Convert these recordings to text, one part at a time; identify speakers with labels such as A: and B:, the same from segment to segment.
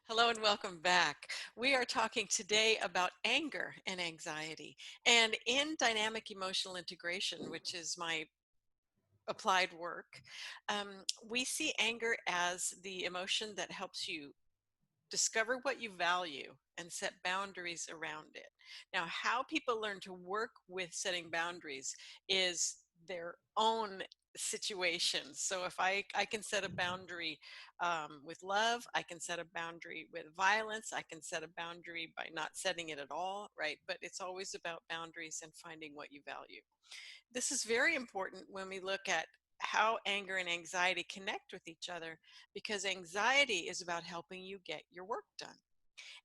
A: Hello and welcome back. We are talking today about anger and anxiety. And in dynamic emotional integration, which is my applied work, we see anger as the emotion that helps you discover what you value and set boundaries around it. Now, how people learn to work with setting boundaries is their own situations. So if I can set a boundary with love, I can set a boundary with violence, I can set a boundary by not setting it at all, right? But it's always about boundaries and finding what you value. This is very important when we look at how anger and anxiety connect with each other, because anxiety is about helping you get your work done.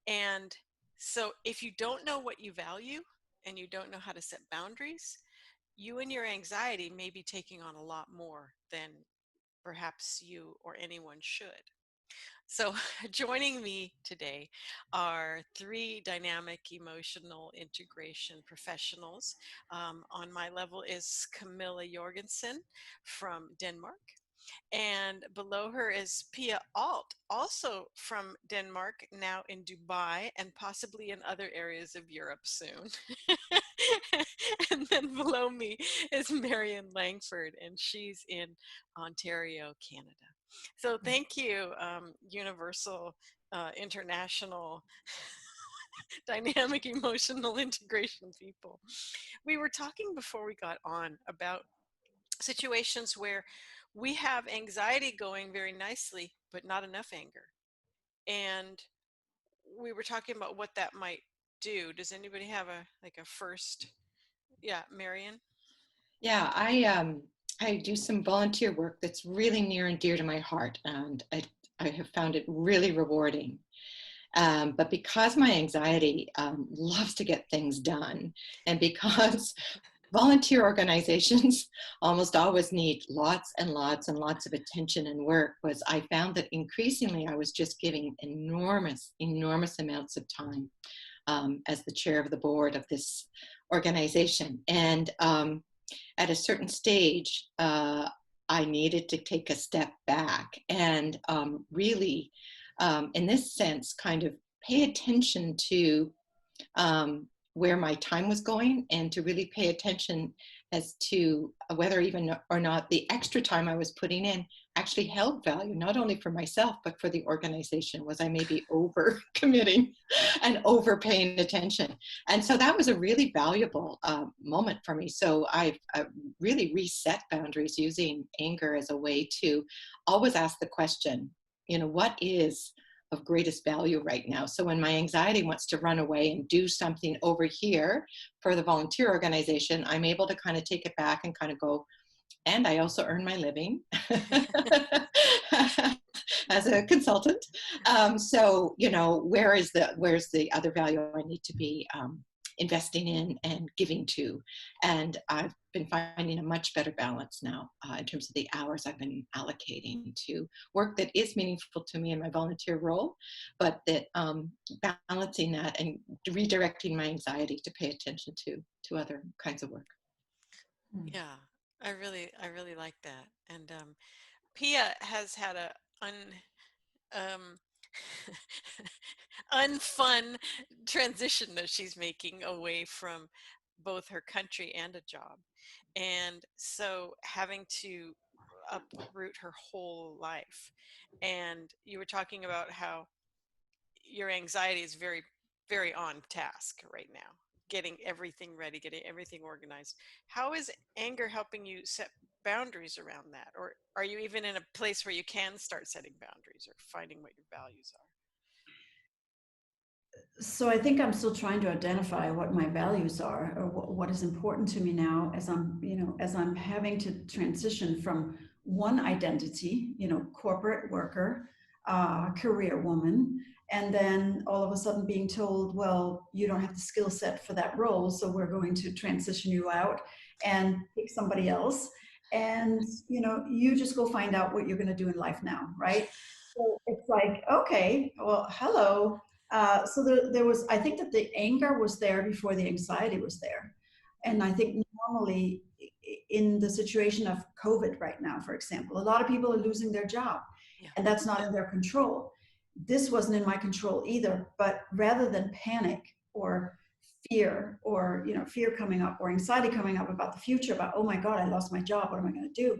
A: And so if you don't know what you value and you don't know how to set boundaries, you and your anxiety may be taking on a lot more than perhaps you or anyone should. So, joining me today are three dynamic emotional integration professionals. On my level is Camilla Jørgensen from Denmark, and below her is Pia Ault, also from Denmark, now in Dubai and possibly in other areas of Europe soon. And then below me is Marion Langford, and she's in Ontario, Canada. So thank you, Universal International Dynamic Emotional Integration people. We were talking before we got on about situations where we have anxiety going very nicely, but not enough anger. And we were talking about what that might do. Does anybody have a first? Yeah, Marion?
B: Yeah, I do some volunteer work that's really near and dear to my heart, and I have found it really rewarding. But because my anxiety loves to get things done, and because volunteer organizations almost always need lots and lots and lots of attention and work, was I found that increasingly I was just giving enormous amounts of time as the chair of the board of this organization. And at a certain stage, I needed to take a step back and really, in this sense, kind of pay attention to where my time was going, and to really pay attention as to whether even or not the extra time I was putting in actually held value, not only for myself, but for the organization. Was I maybe over committing and over paying attention? And so that was a really valuable moment for me. So I've really reset boundaries using anger as a way to always ask the question, what is of greatest value right now? So when my anxiety wants to run away and do something over here for the volunteer organization, I'm able to kind of take it back and kind of go, and I also earn my living as a consultant. So, where's the other value I need to be investing in and giving to? And I've been finding a much better balance now in terms of the hours I've been allocating to work that is meaningful to me in my volunteer role, but that balancing that and redirecting my anxiety to pay attention to other kinds of work.
A: Yeah, I really like that. And Pia has had a um, unfun transition that she's making away from both her country and a job. And so having to uproot her whole life. And you were talking about how your anxiety is very, very on task right now, getting everything ready, getting everything organized. How is anger helping you set boundaries around that? Or are you even in a place where you can start setting boundaries or finding what your values are?
C: So I think I'm still trying to identify what my values are, or what is important to me now, as I'm having to transition from one identity, corporate worker, career woman, and then all of a sudden being told, well, you don't have the skill set for that role, so we're going to transition you out and pick somebody else. And you just go find out what you're going to do in life now, right? So it's like, okay, well, hello. So there was, I think that the anger was there before the anxiety was there. And I think normally in the situation of COVID right now, for example, a lot of people are losing their job,
A: Yeah.
C: and that's not in their control. this wasn't in my control either. But rather than panic or fear, or fear coming up or anxiety coming up about the future, about, oh my God, I lost my job, what am I going to do?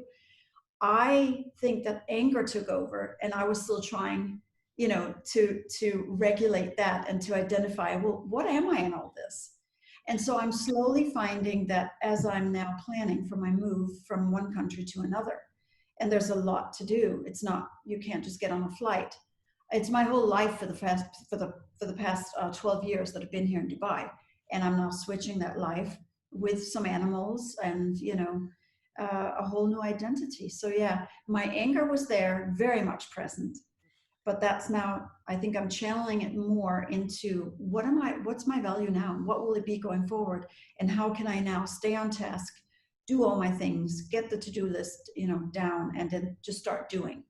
C: I think that anger took over, and I was still trying, to regulate that and to identify, well, what am I in all this? And so I'm slowly finding that as I'm now planning for my move from one country to another, and there's a lot to do. It's not, you can't just get on a flight. It's my whole life for the past 12 years that I've been here in Dubai, and I'm now switching that life with some animals and a whole new identity. So yeah, my anger was there, very much present, but that's now, I think I'm channeling it more into what's my value now? What will it be going forward? And how can I now stay on task, do all my things, get the to-do list, down, and then just start doing.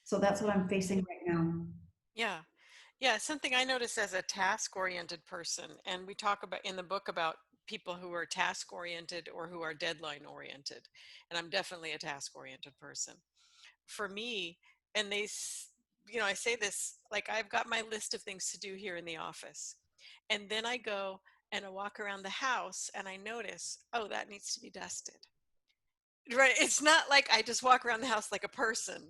C: So that's what I'm facing right now.
A: Yeah. Yeah, something I notice as a task-oriented person, and we talk about in the book about people who are task-oriented or who are deadline-oriented, and I'm definitely a task-oriented person. For me, and I say this, like, I've got my list of things to do here in the office, and then I go and I walk around the house and I notice, oh, that needs to be dusted. Right. It's not like I just walk around the house like a person.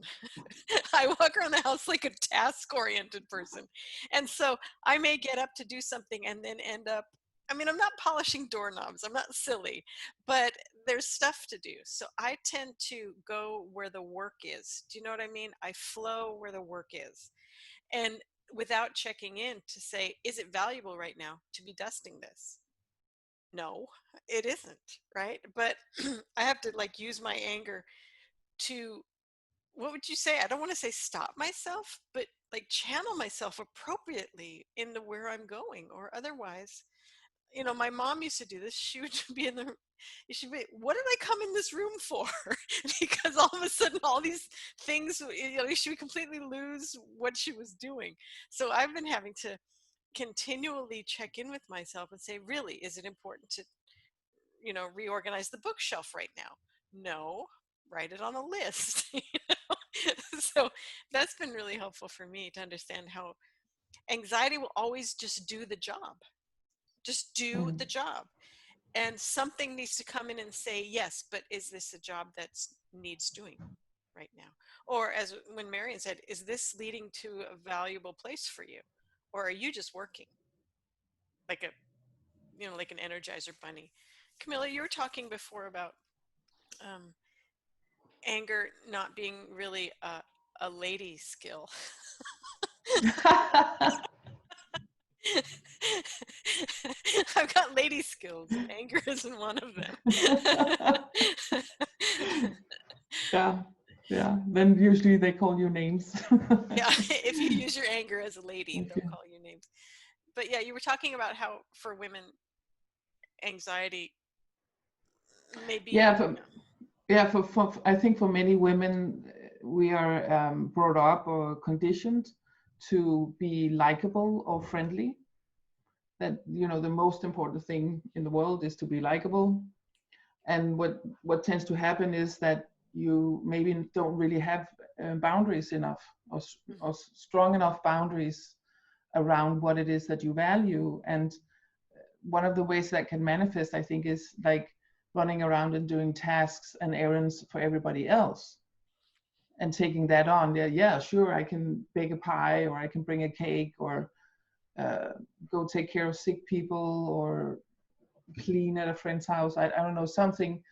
A: I walk around the house like a task-oriented person. And so I may get up to do something and then end up, I'm not polishing doorknobs. I'm not silly, but there's stuff to do. So I tend to go where the work is. Do you know what I mean? I flow where the work is. And without checking in to say, is it valuable right now to be dusting this? No, it isn't, right? But I have to use my anger to, what would you say? I don't want to say stop myself, but channel myself appropriately into where I'm going, or otherwise, my mom used to do this. She would be what did I come in this room for? Because all of a sudden all these things, she would completely lose what she was doing. So I've been having to continually check in with myself and say, really, is it important to reorganize the bookshelf right now? No, write it on a list. So that's been really helpful for me to understand how anxiety will always just do the job. Just do the job. And something needs to come in and say, yes, but is this a job that needs doing right now? Or as when Marion said, is this leading to a valuable place for you? Or are you just working like like an Energizer bunny? Camilla, you were talking before about anger not being really a lady skill. I've got lady skills, and anger isn't one of them.
D: Yeah. Then usually they call you names.
A: Yeah, if you use your anger as a lady, they'll call you names. But yeah, you were talking about how for women, anxiety may be.
D: For I think for many women, we are brought up or conditioned to be likable or friendly. That the most important thing in the world is to be likable. And what tends to happen is that you maybe don't really have boundaries enough, or strong enough boundaries around what it is that you value. And one of the ways that can manifest, I think, is like running around and doing tasks and errands for everybody else and taking that on. Yeah, sure, I can bake a pie, or I can bring a cake, or go take care of sick people, or clean at a friend's house. I don't know, something.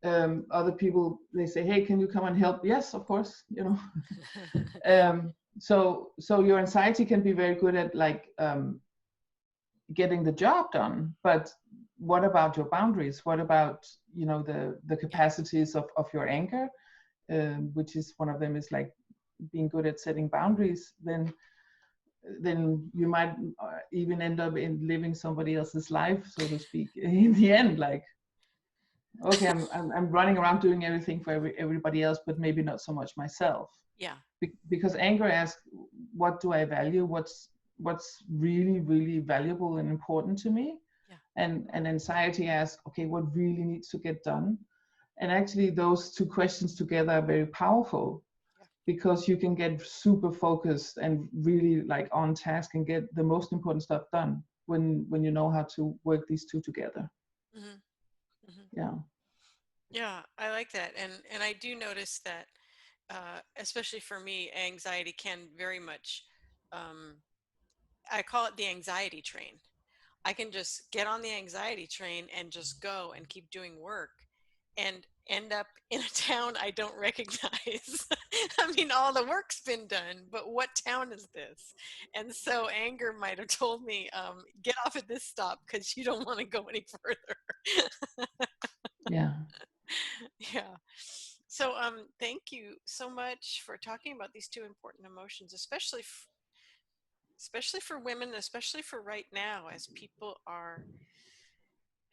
D: Other people, they say, hey, can you come and help? Yes, of course, so your anxiety can be very good at getting the job done, but what about your boundaries? What about the capacities of your anger, which is one of them is like being good at setting boundaries. Then you might even end up in living somebody else's life, so to speak, in the end. Like, okay, I'm running around doing everything for everybody else, but maybe not so much myself.
A: Yeah.
D: Because anger asks, what do I value? What's really, really valuable and important to me?
A: Yeah.
D: And anxiety asks, okay, what really needs to get done? And actually those two questions together are very powerful. because you can get super focused and really like on task and get the most important stuff done when you know how to work these two together.
A: Mm-hmm. Mm-hmm.
D: Yeah.
A: Yeah, I like that. And I do notice that, especially for me, anxiety can very much, um, I call it the anxiety train. I can just get on the anxiety train and just go and keep doing work and end up in a town I don't recognize. I mean, all the work's been done, but what town is this? And so anger might have told me, get off at this stop because you don't want to go any further.
D: Yeah.
A: Yeah. So, thank you so much for talking about these two important emotions, especially for women, especially for right now, as people are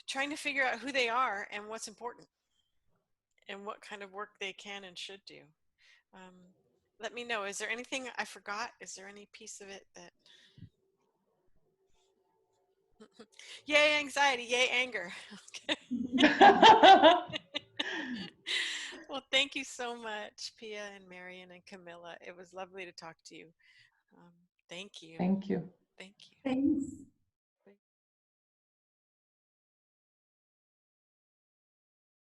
A: trying to figure out who they are and what's important and what kind of work they can and should do. Um, Let me know. Is there anything I forgot? Is there any piece of it that? Yay, anxiety! Yay, anger! Well, thank you so much, Pia and Marion and Camilla. It was lovely to talk to you. Um, Thank you.
D: Thank you.
A: Thank you.
C: Thanks.